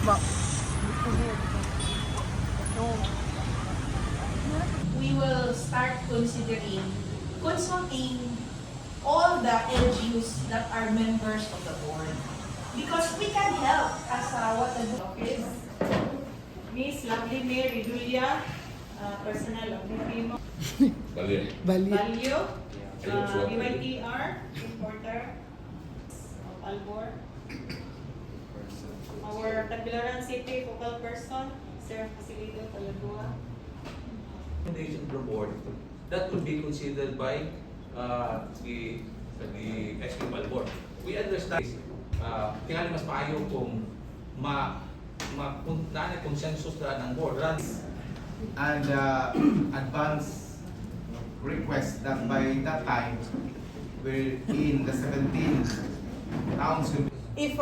We will start consulting all the LGUs that are members of the board. Because we can help as what the Okay. Miss Lovely Mary Julia, personal of Primo. Value, UITR, importer of Albor. Our Tagbilaran City focal person, Sir Facilito Talagua. Recommendation from board that could be considered by the executive board. We understand kaya mas maayo kung kung consensus na ng board and advance request that by that time we're in the 17 towns. If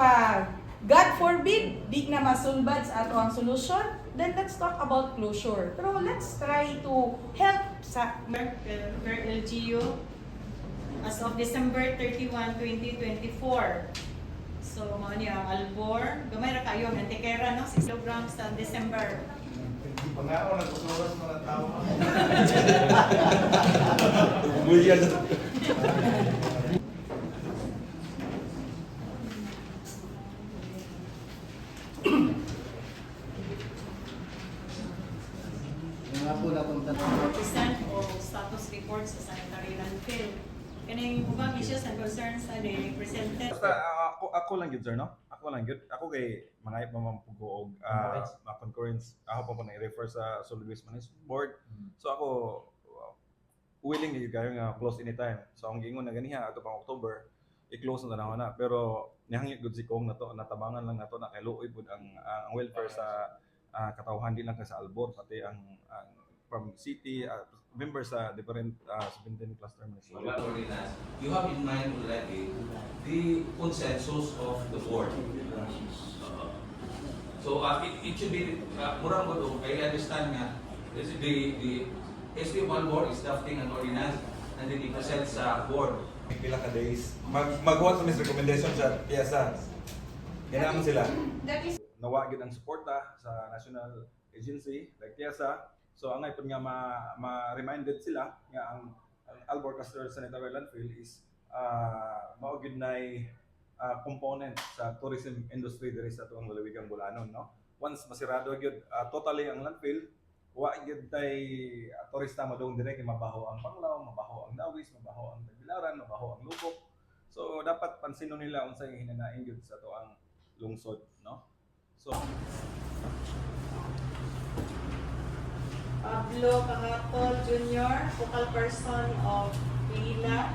God forbid, di na masulbad sa ato ang solution, then let's talk about closure. Pero let's try to help sa Per LGU as of December 31, 2024. So, mga niya, Albor, gamay na kayo, antikera, no? 6 kilograms sa December. Hindi pa nga ako nagsusuras mo ng tao. Nga po napunta Present o status report sa sanitary landfill. Kaning ubang issues and concerns na presented. Basta ako lang gid sir no. Ako lang gid. Ako kay mga mamampugo og concurrence ako pa na-refer sa Solid Waste Management Board. So ako willing gyud kayo nga close anytime. So ang gingon na ganiha ato pang October i-close na na. Pero nihangit gud si Kong nato natabangan lang nato na kay luoy pud ang welfare sa katawhan di lang sa Albor pati ang from city members sa different superintendent cluster municipality. You have in mind already the consensus of the board. So it should be murang mo I understand nga the SPM board is drafting an ordinance and then i-present sa board. Pila ka days magwa sa recommendation sa PSA. Ganaman sila. Nawa gid ang suporta sa national agency like PSA. So ang ipon nga ma-reminded sila nga ang Albor Cluster Sanitary Landfill is mao gid nay component sa tourism industry diri sa tuong lalawigan Bulanon no. Once masirado gyud totally ang landfill, wa gyud tay turista madong dire kay mabaho ang Panglao, mabaho ang Dawis, mabaho ang Tagbilaran, mabaho ang Lubok. So dapat pansinon nila unsay hinanaing gyud sa tuang lungsod no. So Pablo Cagato Jr., focal person of Pila.